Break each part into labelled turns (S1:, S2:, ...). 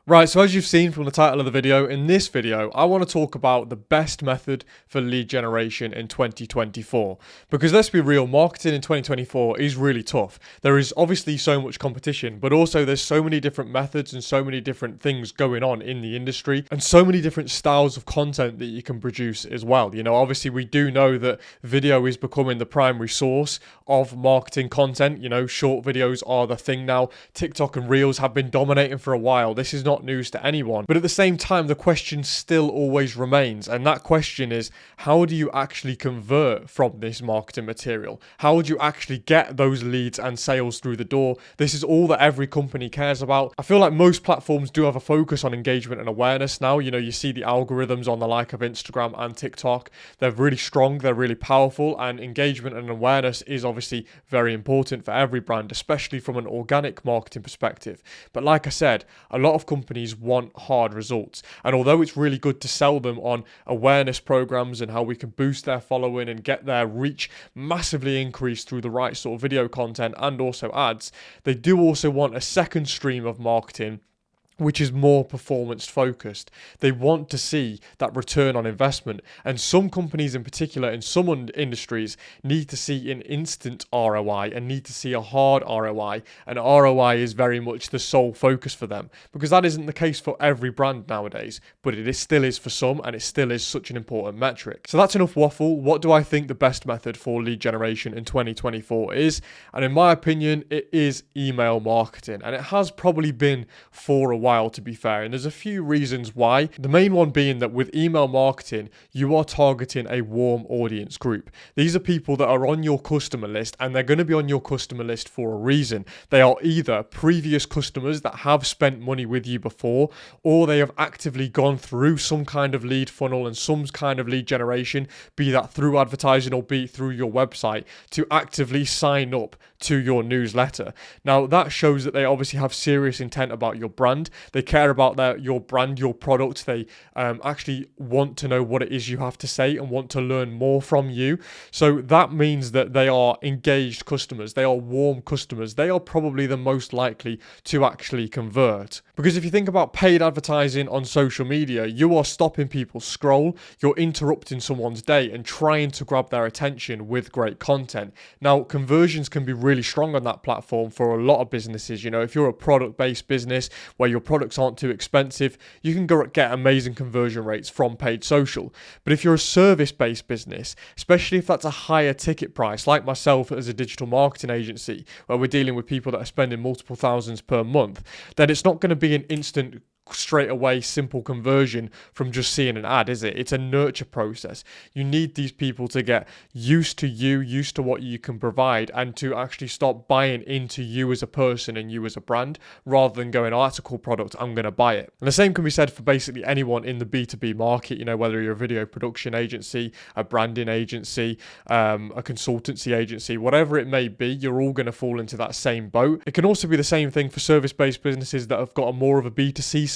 S1: Right, so as you've seen from the title of the video, in this video, I want to talk about the best method for lead generation in 2024. Because let's be real, marketing in 2024 is really tough. There is obviously so much competition, but also there's so many different methods and so many different things going on in the industry and so many different styles of content that you can produce as well. You know, obviously we do know that video is becoming the primary source of marketing content. You know, short videos are the thing now. TikTok and Reels have been dominating for a while. This is not news to anyone, but at the same time the question still always remains, and that question is, how do you actually convert from this marketing material? How would you actually get those leads and sales through the door? This is all that every company cares about. I feel like most platforms do have a focus on engagement and awareness now. You know, you see the algorithms on the like of Instagram and TikTok, they're really strong, they're really powerful, and engagement and awareness is obviously very important for every brand, especially from an organic marketing perspective. But like I said, a lot of companies want hard results, and although it's really good to sell them on awareness programs and how we can boost their following and get their reach massively increased through the right sort of video content and also ads, they do also want a second stream of marketing which is more performance focused. They want to see that return on investment. And some companies in particular, in some industries, need to see an instant ROI and need to see a hard ROI. And ROI is very much the sole focus for them, because that isn't the case for every brand nowadays, but still is for some, and it still is such an important metric. So that's enough waffle. What do I think the best method for lead generation in 2024 is? And in my opinion, it is email marketing. And it has probably been for a while, to be fair, and there's a few reasons why. The main one being that with email marketing, you are targeting a warm audience group. These are people that are on your customer list, and they're going to be on your customer list for a reason. They are either previous customers that have spent money with you before, or they have actively gone through some kind of lead funnel and some kind of lead generation, be that through advertising or be it through your website, to actively sign up to your newsletter. Now that shows that they obviously have serious intent about your brand. They care about your brand, your product. They actually want to know what it is you have to say and want to learn more from you. So that means that they are engaged customers. They are warm customers. They are probably the most likely to actually convert. Because if you think about paid advertising on social media, you are stopping people scroll, you're interrupting someone's day and trying to grab their attention with great content. Now, conversions can be really strong on that platform for a lot of businesses. You know, if you're a product-based business where your products aren't too expensive, you can get amazing conversion rates from paid social. But if you're a service-based business, especially if that's a higher ticket price, like myself as a digital marketing agency, where we're dealing with people that are spending multiple thousands per month, then it's not going to be an instant straight away simple conversion from just seeing an ad, is it? It's a nurture process. You need these people to get used to you, used to what you can provide, and to actually start buying into you as a person and you as a brand, rather than going, oh, that's a cool product, I'm going to buy it. And the same can be said for basically anyone in the B2B market, you know, whether you're a video production agency, a branding agency, a consultancy agency, whatever it may be, you're all going to fall into that same boat. It can also be the same thing for service-based businesses that have got a more of a B2C stance.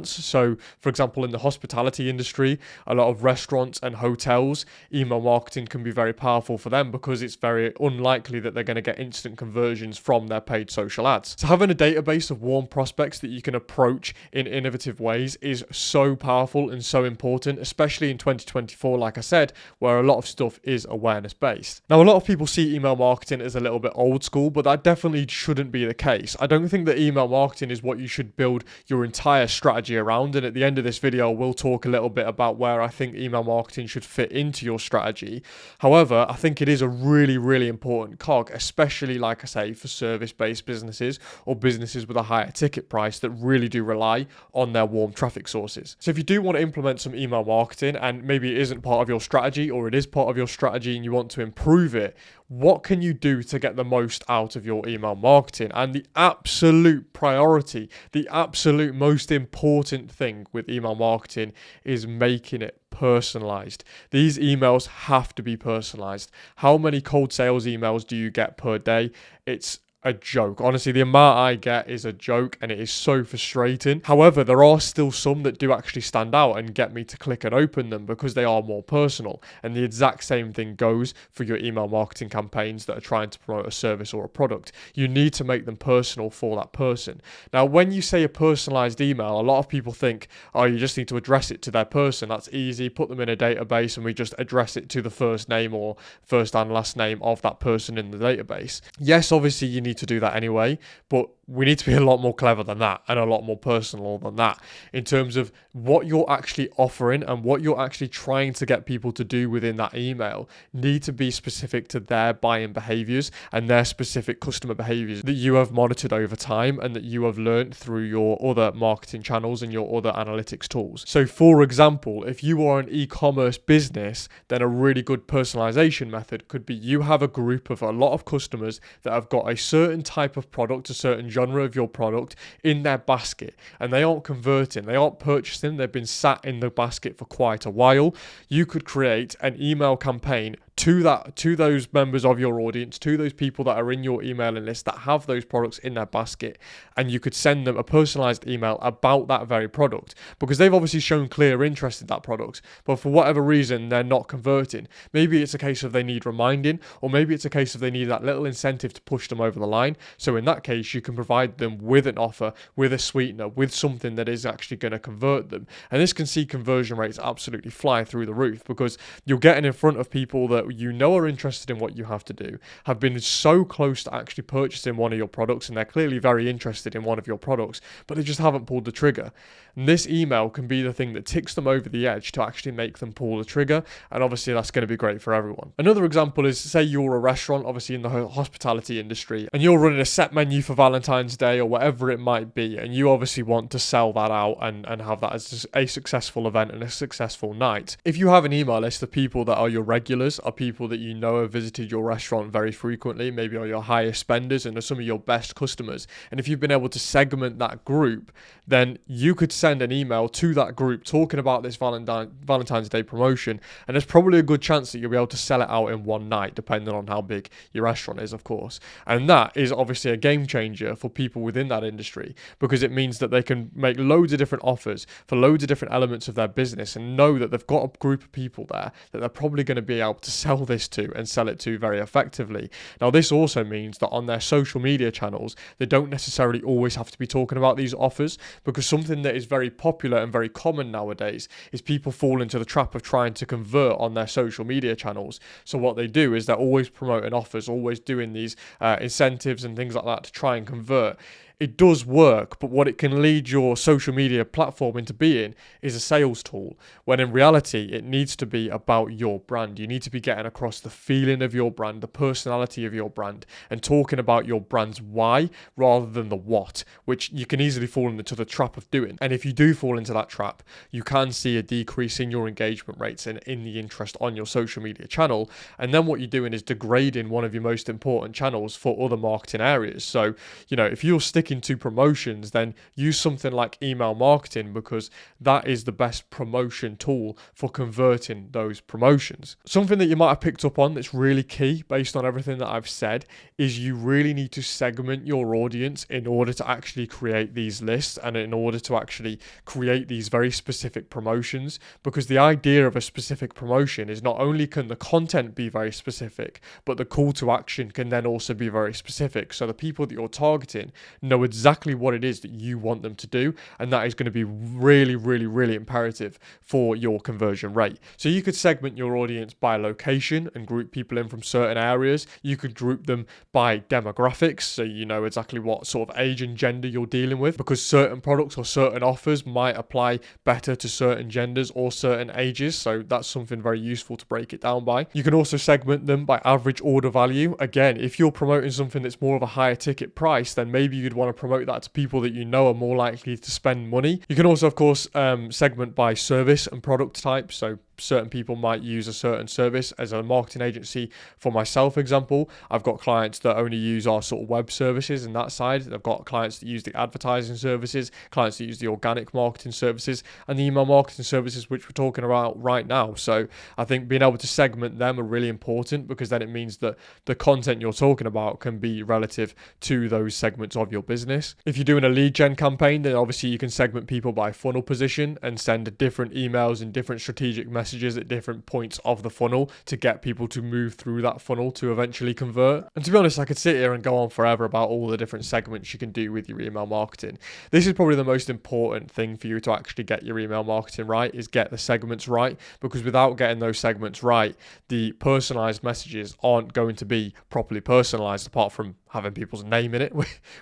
S1: So for example, in the hospitality industry, a lot of restaurants and hotels, email marketing can be very powerful for them because it's very unlikely that they're going to get instant conversions from their paid social ads. So having a database of warm prospects that you can approach in innovative ways is so powerful and so important, especially in 2024, like I said, where a lot of stuff is awareness based. Now, a lot of people see email marketing as a little bit old school, but that definitely shouldn't be the case. I don't think that email marketing is what you should build your entire strategy around, and at the end of this video we'll talk a little bit about where I think email marketing should fit into your strategy. However, I think it is a really important cog, especially like I say for service-based businesses or businesses with a higher ticket price that really do rely on their warm traffic sources. So if you do want to implement some email marketing and maybe it isn't part of your strategy, or it is part of your strategy and you want to improve it, what can you do to get the most out of your email marketing? And the absolute priority, the absolute most important thing with email marketing is making it personalized. These emails have to be personalized. How many cold sales emails do you get per day? It's a joke. Honestly, the amount I get is a joke, and it is so frustrating. However, there are still some that do actually stand out and get me to click and open them because they are more personal. And the exact same thing goes for your email marketing campaigns that are trying to promote a service or a product. You need to make them personal for that person. Now, when you say a personalized email, a lot of people think, oh, you just need to address it to their person. That's easy. Put them in a database and we just address it to the first name or first and last name of that person in the database. Yes, obviously you need to do that anyway, but we need to be a lot more clever than that and a lot more personal than that in terms of what you're actually offering and what you're actually trying to get people to do within that email need to be specific to their buying behaviors and their specific customer behaviors that you have monitored over time and that you have learned through your other marketing channels and your other analytics tools. So for example, if you are an e-commerce business, then a really good personalization method could be you have a group of a lot of customers that have got a certain type of product, a certain genre of your product in their basket, and they aren't converting, they aren't purchasing, they've been sat in the basket for quite a while. You could create an email campaign to those members of your audience, to those people that are in your emailing list that have those products in their basket, and you could send them a personalized email about that very product because they've obviously shown clear interest in that product, but for whatever reason they're not converting. Maybe it's a case of they need reminding, or maybe it's a case of they need that little incentive to push them over the line. So in that case, you can provide them with an offer, with a sweetener, with something that is actually going to convert them. And this can see conversion rates absolutely fly through the roof because you're getting in front of people that you know are interested in what you have to do, have been so close to actually purchasing one of your products, and they're clearly very interested in one of your products, but they just haven't pulled the trigger. And this email can be the thing that ticks them over the edge to actually make them pull the trigger, and obviously that's going to be great for everyone. Another example is, say you're a restaurant, obviously in the hospitality industry, and you're running a set menu for Valentine's Day or whatever it might be, and you obviously want to sell that out and have that as a successful event and a successful night. If you have an email list of people that are your regulars, are people that you know have visited your restaurant very frequently, maybe are your highest spenders and are some of your best customers, and if you've been able to segment that group, then you could send an email to that group talking about this Valentine's Day promotion, and there's probably a good chance that you'll be able to sell it out in one night, depending on how big your restaurant is, of course. And that is obviously a game changer for people within that industry because it means that they can make loads of different offers for loads of different elements of their business and know that they've got a group of people there that they're probably going to be able to sell this to and sell it to very effectively. Now, this also means that on their social media channels, they don't necessarily always have to be talking about these offers, because something that is very popular and very common nowadays is people fall into the trap of trying to convert on their social media channels. So what they do is they're always promoting offers, always doing these incentives and things like that to try and convert. It does work, but what it can lead your social media platform into being is a sales tool, when in reality, it needs to be about your brand. You need to be getting across the feeling of your brand, the personality of your brand, and talking about your brand's why rather than the what, which you can easily fall into the trap of doing. And if you do fall into that trap, you can see a decrease in your engagement rates and in the interest on your social media channel. And then what you're doing is degrading one of your most important channels for other marketing areas. So, if you're sticking to promotions, then use something like email marketing, because that is the best promotion tool for converting those promotions. Something that you might have picked up on that's really key based on everything that I've said is you really need to segment your audience in order to actually create these lists and in order to actually create these very specific promotions, because the idea of a specific promotion is not only can the content be very specific, but the call to action can then also be very specific. So the people that you're targeting know exactly what it is that you want them to do, and that is going to be really, really, really imperative for your conversion rate. So you could segment your audience by location and group people in from certain areas. You could group them by demographics, so you know exactly what sort of age and gender you're dealing with, because certain products or certain offers might apply better to certain genders or certain ages, so that's something very useful to break it down by. You can also segment them by average order value. Again, if you're promoting something that's more of a higher ticket price, then maybe you'd want to promote that to people that you know are more likely to spend money. You can also, of course, segment by service and product type. So certain people might use a certain service. As a marketing agency, for myself, example, I've got clients that only use our sort of web services and that side. I've got clients that use the advertising services, clients that use the organic marketing services, and the email marketing services, which we're talking about right now. So I think being able to segment them are really important, because then it means that the content you're talking about can be relative to those segments of your business. If you're doing a lead gen campaign, then obviously you can segment people by funnel position and send different emails and different strategic messages at different points of the funnel to get people to move through that funnel to eventually convert. And to be honest, I could sit here and go on forever about all the different segments you can do with your email marketing. This is probably the most important thing for you to actually get your email marketing right, is get the segments right, because without getting those segments right, the personalized messages aren't going to be properly personalized, apart from having people's name in it,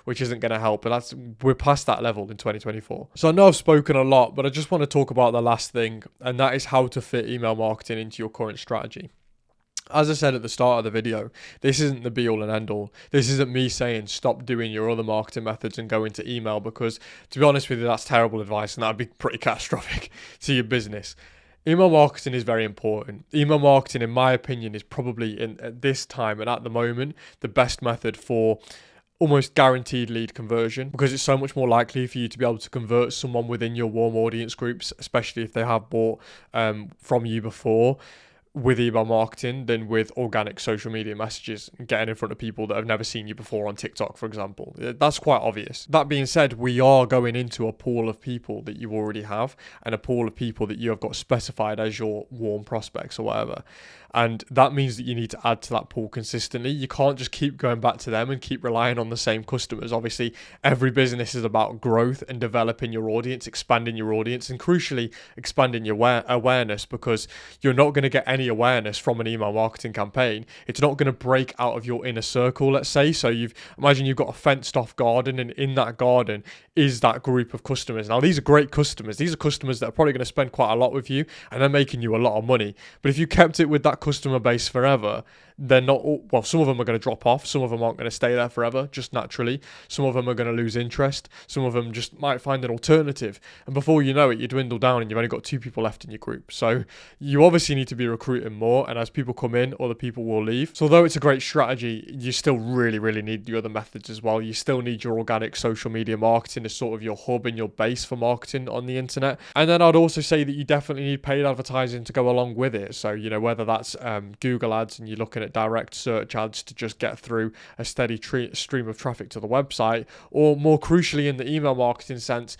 S1: which isn't going to help. But we're past that level in 2024. So I know I've spoken a lot, but I just want to talk about the last thing, and that is how to fit email marketing into your current strategy. As I said at the start of the video, this isn't the be all and end all. This isn't me saying stop doing your other marketing methods and go into email, because to be honest with you, that's terrible advice, and that'd be pretty catastrophic to your business. Email marketing is very important. Email marketing, in my opinion, is probably at this time and at the moment the best method for almost guaranteed lead conversion, because it's so much more likely for you to be able to convert someone within your warm audience groups, especially if they have bought from you before, with email marketing than with organic social media messages and getting in front of people that have never seen you before on TikTok, for example. That's quite obvious. That being said, we are going into a pool of people that you already have, and a pool of people that you have got specified as your warm prospects or whatever. And that means that you need to add to that pool consistently. You can't just keep going back to them and keep relying on the same customers. Obviously, every business is about growth and developing your audience, expanding your audience, and crucially, expanding your awareness, because you're not going to get any awareness from an email marketing campaign. It's not going to break out of your inner circle, let's say. So imagine you've got a fenced off garden, and in that garden is that group of customers. Now, these are great customers. These are customers that are probably going to spend quite a lot with you, and they're making you a lot of money. But if you kept it with that customer base forever, they're not, well, some of them are going to drop off, some of them aren't going to stay there forever, just naturally. Some of them are going to lose interest, some of them just might find an alternative, and before you know it, you dwindle down and you've only got 2 people left in your group. So you obviously need to be recruiting more, and as people come in, other people will leave. So although it's a great strategy, you still really need the other methods as well. You still need your organic social media marketing as sort of your hub and your base for marketing on the internet. And then I'd also say that you definitely need paid advertising to go along with it. So, whether that's Google ads and you're looking at direct search ads to just get through a steady stream of traffic to the website, or more crucially in the email marketing sense,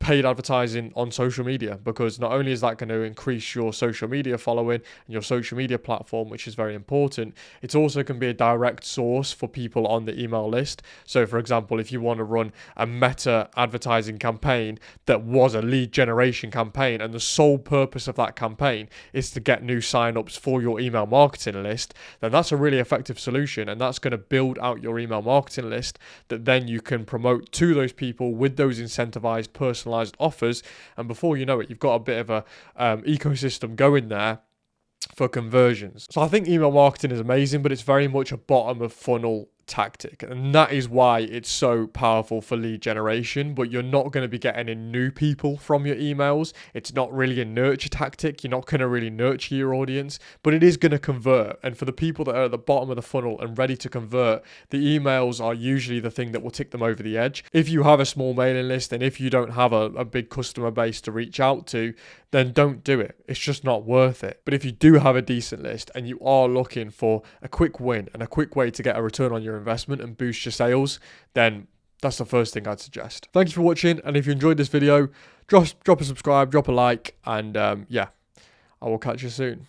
S1: paid advertising on social media, because not only is that going to increase your social media following and your social media platform, which is very important, it also can be a direct source for people on the email list. So for example, if you want to run a meta advertising campaign that was a lead generation campaign, and the sole purpose of that campaign is to get new signups for your email marketing list, then that's a really effective solution, and that's going to build out your email marketing list that then you can promote to those people with those incentivized personalized offers, and before you know it, you've got a bit of a ecosystem going there for conversions. So I think email marketing is amazing, but it's very much a bottom of funnel tactic, and that is why it's so powerful for lead generation. But you're not going to be getting in new people from your emails. It's not really a nurture tactic. You're not going to really nurture your audience, but it is going to convert. And for the people that are at the bottom of the funnel and ready to convert, the emails are usually the thing that will tick them over the edge. If you have a small mailing list, and if you don't have a big customer base to reach out to, then don't do it. It's just not worth it. But if you do have a decent list and you are looking for a quick win and a quick way to get a return on your investment and boost your sales, then that's the first thing I'd suggest. Thank you for watching, and if you enjoyed this video, drop a subscribe, drop a like, and yeah, I will catch you soon.